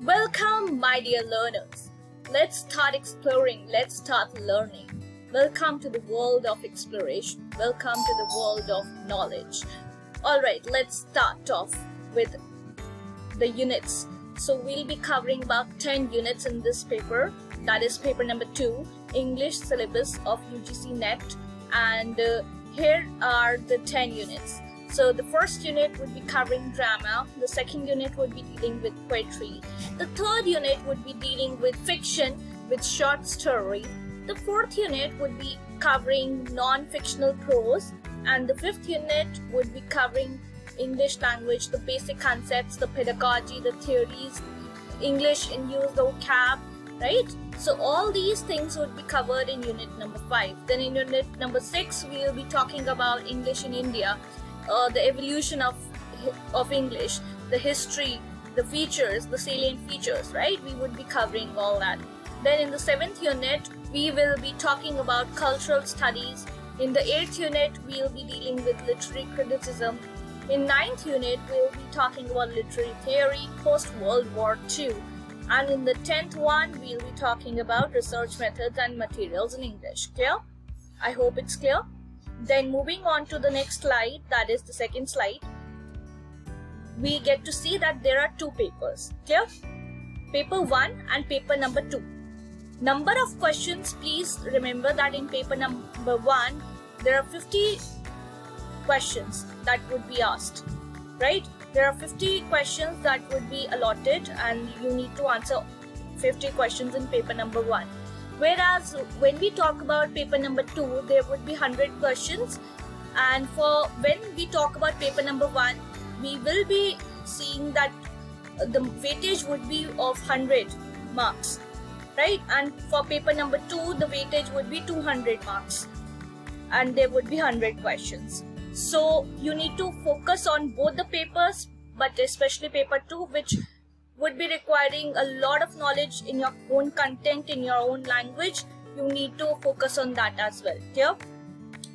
Welcome, my dear learners. Let's start exploring, let's start learning. Welcome to the world of exploration. Welcome to the world of knowledge. Alright, let's start off with the units. So we'll be covering about 10 units in this paper. That is paper number 2, English syllabus of UGC NET. And here are the 10 units. So the first unit would be covering drama, the second unit would be dealing with poetry, the third unit would be dealing with fiction with short story, the fourth unit would be covering non-fictional prose, and the fifth unit would be covering English language, the basic concepts, the pedagogy, the theories, English in use, the vocab, right? So all these things would be covered in unit number 5. Then in unit number 6, we will be talking about English in India. The evolution of English, the history, the features, the salient features, right? We would be covering all that. Then in the 7th unit, we will be talking about cultural studies. In the 8th unit, we will be dealing with literary criticism. In 9th unit, we will be talking about literary theory post-World War II. And in the 10th one, we will be talking about research methods and materials in English. Clear? I hope it's clear. Then moving on to the next slide, that is the second slide, we get to see that there are two papers. Clear? Paper 1 and paper number 2. Number of questions, please remember that in paper number 1, there are 50 questions that would be asked, right? There are 50 questions that would be allotted and you need to answer 50 questions in paper number 1. Whereas when we talk about paper number 2, there would be 100 questions, and for when we talk about paper number 1, we will be seeing that the weightage would be of 100 marks, right? And for paper number 2, the weightage would be 200 marks, and there would be 100 questions. So you need to focus on both the papers, but especially paper 2, which would be requiring a lot of knowledge in your own content, in your own language. You need to focus on that as well. Clear?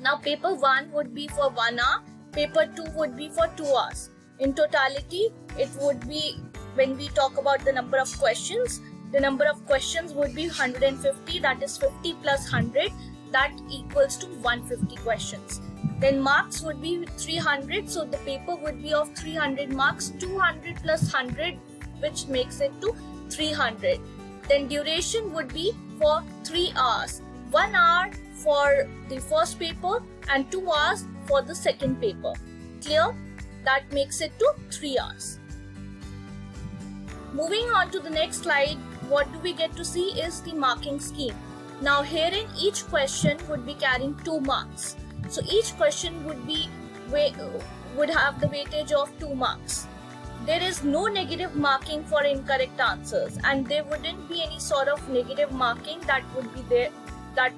Now paper 1 would be for 1 hour, paper 2 would be for 2 hours. In totality, it would be, when we talk about the number of questions, the number of questions would be 150, that is 50 plus 100, that equals to 150 questions. Then marks would be 300, so the paper would be of 300 marks, 200 plus 100, which makes it to 300. Then duration would be for 3 hours. 1 hour for the first paper and 2 hours for the second paper. Clear? That makes it to 3 hours. Moving on to the next slide, what do we get to see is the marking scheme. Now herein each question would be carrying 2 marks. So each question would have the weightage of 2 marks. There is no negative marking for incorrect answers, and there wouldn't be any sort of negative marking that would be there, that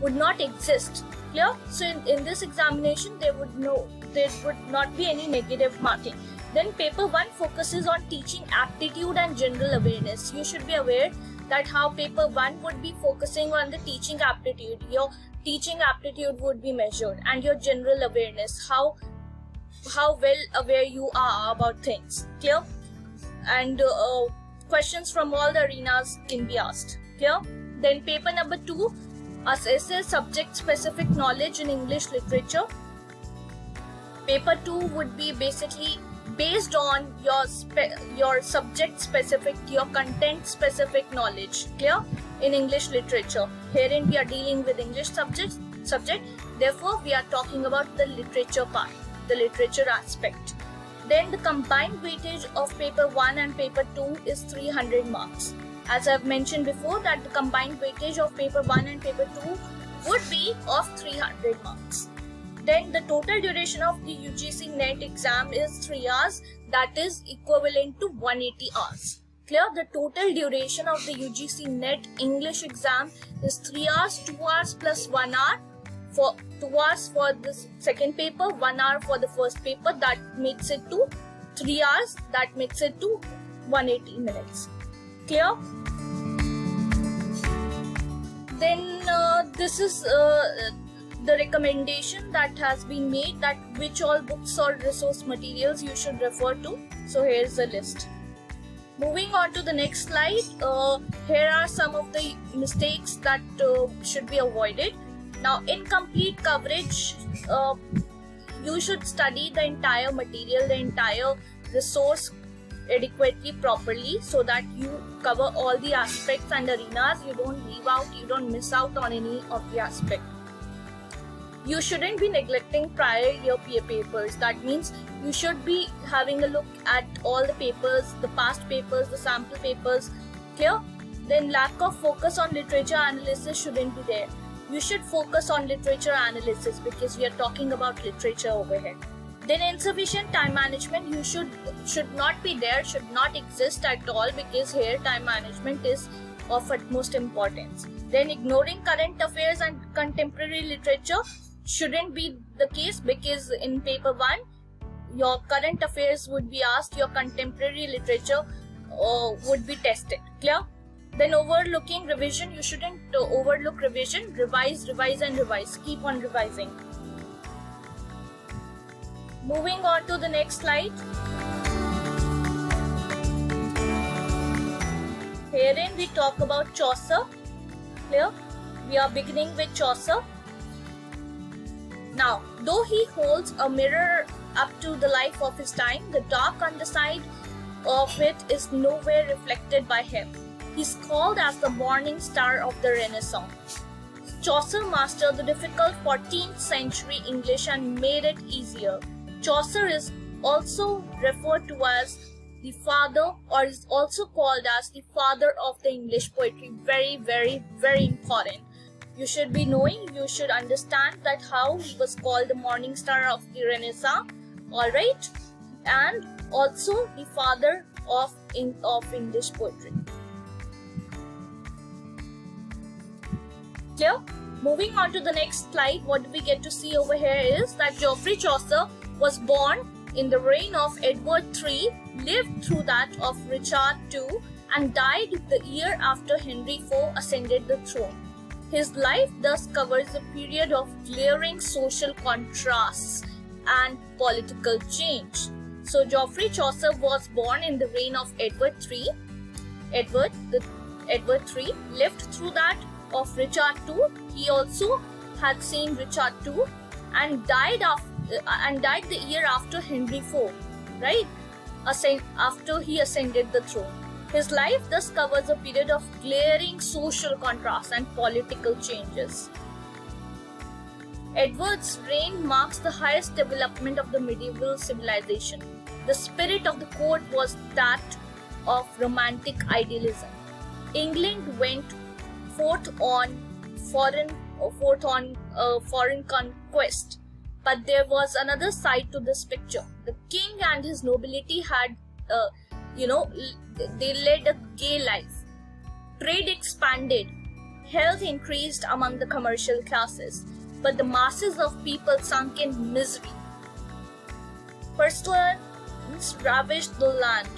would not exist. Clear? So in this examination, there would not be any negative marking. Then paper 1 focuses on teaching aptitude and general awareness. You should be aware that how paper 1 would be focusing on the teaching aptitude. Your teaching aptitude would be measured, and your general awareness, how well aware you are about things. Clear? And questions from all the arenas can be asked. Clear? Then paper number 2 assesses subject specific knowledge in English literature. Paper 2 would be basically based on your subject specific, your content specific knowledge. Clear? In English literature. Herein we are dealing with English subject, therefore we are talking about the literature part, the literature aspect. Then the combined weightage of paper 1 and paper 2 is 300 marks. As I've mentioned before, that the combined weightage of paper 1 and paper 2 would be of 300 marks. Then the total duration of the UGC NET exam is 3 hours, that is equivalent to 180 hours. Clear? The total duration of the UGC NET English exam is 3 hours, 2 hours plus 1 hour. For 2 hours for the second paper, 1 hour for the first paper, that makes it to 3 hours, that makes it to 180 minutes. Clear? Then this is the recommendation that has been made, that which all books or resource materials you should refer to. So here's the list. Moving on to the next slide, here are some of the mistakes that should be avoided. Now, incomplete coverage, you should study the entire material, the entire resource adequately, properly, so that you cover all the aspects and arenas. You don't leave out, you don't miss out on any of the aspect. You shouldn't be neglecting prior year papers. That means you should be having a look at all the papers, the past papers, the sample papers. Clear? Then lack of focus on literature analysis shouldn't be there. You should focus on literature analysis because we are talking about literature over here. Then insufficient time management, you should not be there, should not exist at all, because here time management is of utmost importance. Then ignoring current affairs and contemporary literature shouldn't be the case, because in paper 1 your current affairs would be asked, your contemporary literature would be tested. Clear? Then overlooking revision, you shouldn't overlook revision. Revise and revise, keep on revising. Moving on to the next slide. Herein we talk about Chaucer. Clear? We are beginning with Chaucer. Now, though he holds a mirror up to the life of his time, the dark underside of it is nowhere reflected by him. He's called as the morning star of the Renaissance. Chaucer mastered the difficult 14th century English and made it easier. Chaucer is also referred to as the father, or is also called as the father of the English poetry. Very, very, very important. You should be knowing, you should understand that how he was called the morning star of the Renaissance, alright, and also the father of English poetry. Clear? Moving on to the next slide, what we get to see over here is that Geoffrey Chaucer was born in the reign of Edward III, lived through that of Richard II, and died the year after Henry IV ascended the throne. His life thus covers a period of glaring social contrasts and political change. So Geoffrey Chaucer was born in the reign of Edward III. Edward III lived through that of Richard II. He also had seen Richard II and died the year after Henry IV, right? After he ascended the throne. His life thus covers a period of glaring social contrasts and political changes. Edward's reign marks the highest development of the medieval civilization. The spirit of the court was that of romantic idealism. England went forth on foreign conquest, but there was another side to this picture. The king and his nobility had, they led a gay life. Trade expanded, health increased among the commercial classes, but the masses of people sunk in misery. Pestilence ravaged the land.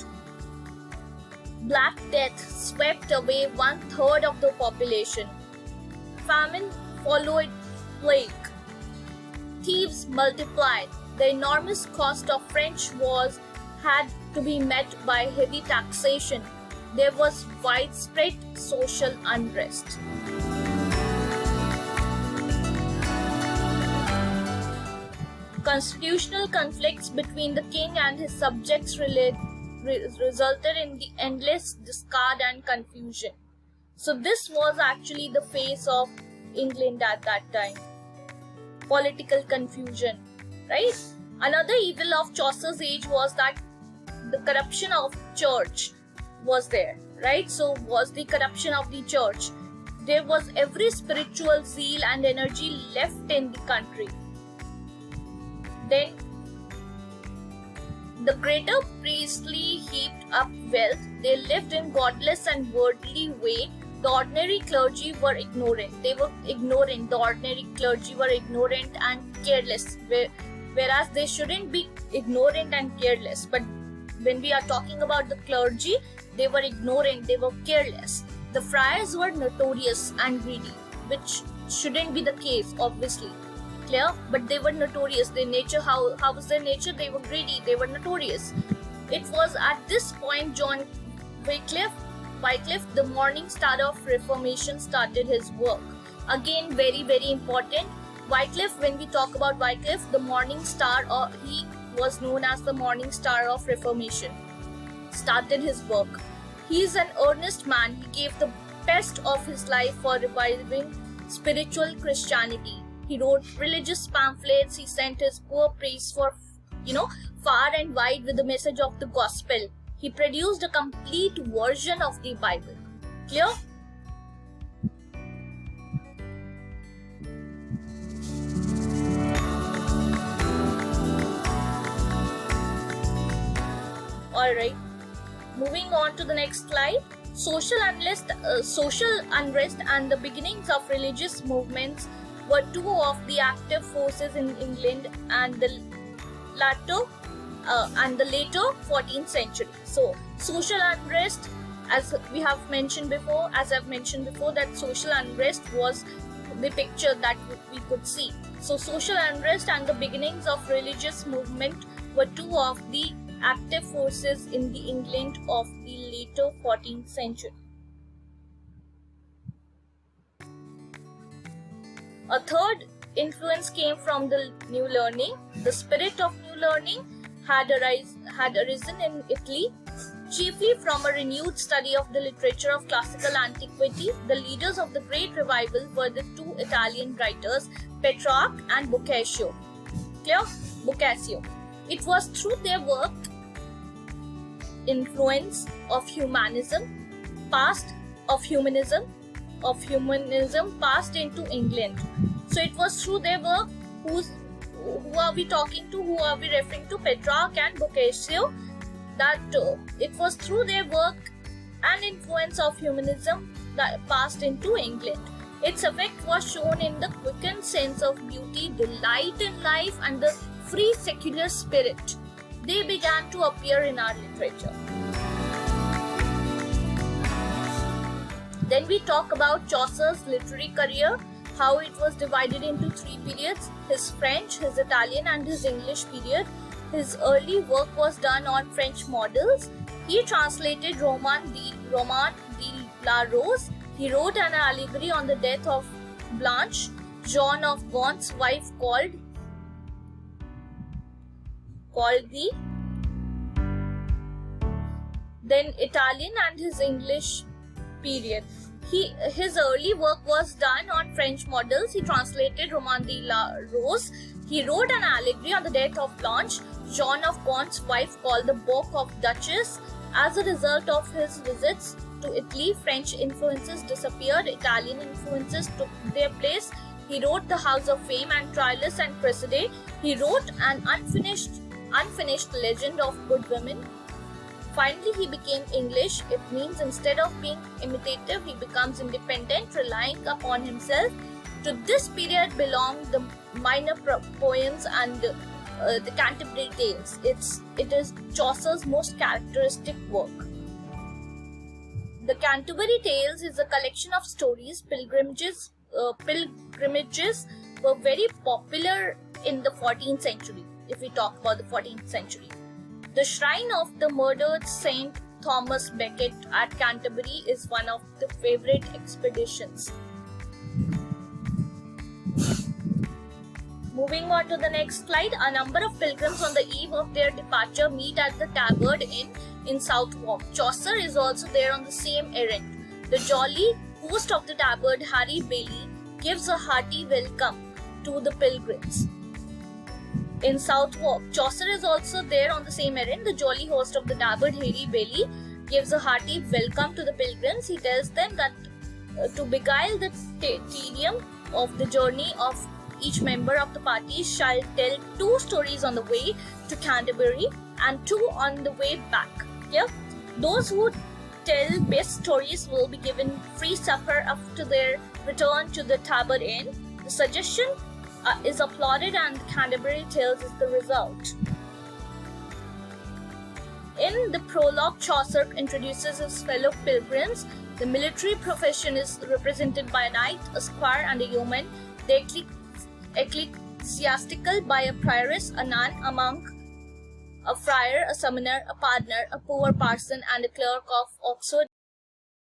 Black Death swept away 1/3 of the population. Famine followed plague. Thieves multiplied. The enormous cost of French wars had to be met by heavy taxation. There was widespread social unrest. Constitutional conflicts between the king and his subjects resulted in the endless discord and confusion. So this was actually the face of England at that time. Political confusion, right? Another evil of Chaucer's age was that the corruption of church was there, right? So was the corruption of the church. There was every spiritual zeal and energy left in the country. Then the greater priestly heaped up wealth. They lived in godless and worldly way. The ordinary clergy were ignorant. They were ignorant. The ordinary clergy were ignorant and careless. Whereas they shouldn't be ignorant and careless. But when we are talking about the clergy, they were ignorant. They were careless. The friars were notorious and greedy, which shouldn't be the case, obviously. Clear? But they were notorious. Their nature, how was their nature? They were greedy. They were notorious. It was at this point John Wycliffe, the morning star of Reformation, started his work. Again, very, very important. Wycliffe, when we talk about Wycliffe, the morning star, or he was known as the morning star of Reformation, started his work. He is an earnest man. He gave the best of his life for reviving spiritual Christianity. He wrote religious pamphlets. He sent his poor priests for, far and wide with the message of the gospel. He produced a complete version of the Bible. Clear? Alright, moving on to the next slide. Social unrest and the beginnings of religious movements were two of the active forces in England and the later 14th century. So, social unrest, as I've mentioned before, that social unrest was the picture that we could see. So, social unrest and the beginnings of religious movement were two of the active forces in the England of the later 14th century. A third influence came from the New Learning. The spirit of New Learning had arisen in Italy, chiefly from a renewed study of the literature of classical antiquity. The leaders of the Great Revival were the two Italian writers, Petrarch and Boccaccio. Clear? Boccaccio. It was through their work influence of humanism passed into England. So it was through their work. Who are we talking to? Who are we referring to? Petrarch and Boccaccio. That it was through their work and influence of humanism that passed into England. Its effect was shown in the quickened sense of beauty, delight in life, and the free secular spirit. They began to appear in our literature. Then we talk about Chaucer's literary career, how it was divided into three periods: his French, his Italian, and his English period. His early work was done on French models. He translated Roman de la Rose. He wrote an allegory on the death of Blanche, John of Gaunt's wife, called the then Italian and his English period. His early work was done on French models. He translated Roman de la Rose. He wrote an allegory on the death of Blanche, John of Gaunt's wife, called the Book of Duchess. As a result of his visits to Italy, French influences disappeared, Italian influences took their place. He wrote The House of Fame and Troilus and Cressida. He wrote an unfinished legend of good women. Finally, he became English. It means instead of being imitative, he becomes independent, relying upon himself. To this period belong the minor poems and the Canterbury Tales. It is Chaucer's most characteristic work. The Canterbury Tales is a collection of stories. Pilgrimages were very popular in the 14th century, if we talk about the 14th century. The shrine of the murdered Saint Thomas Becket at Canterbury is one of the favorite expeditions. Moving on to the next slide, a number of pilgrims on the eve of their departure meet at the Tabard Inn in Southwark. Chaucer is also there on the same errand. The jolly host of the Tabard, Harry Bailey, gives a hearty welcome to the pilgrims. In Southwark, Chaucer is also there on the same errand. The jolly host of the Tabard, Harry Bailey, gives a hearty welcome to the pilgrims. He tells them that to beguile the tedium of the journey of each member of the party shall tell 2 stories on the way to Canterbury and 2 on the way back. Yeah? Those who tell best stories will be given free supper after their return to the Tabard Inn. The suggestion is applauded, and Canterbury Tales is the result. In the prologue, Chaucer introduces his fellow pilgrims. The military profession is represented by a knight, a squire, and a yeoman. The ecclesiastical by a prioress, a nun, a monk, a friar, a summoner, a pardoner, a poor parson, and a clerk of Oxford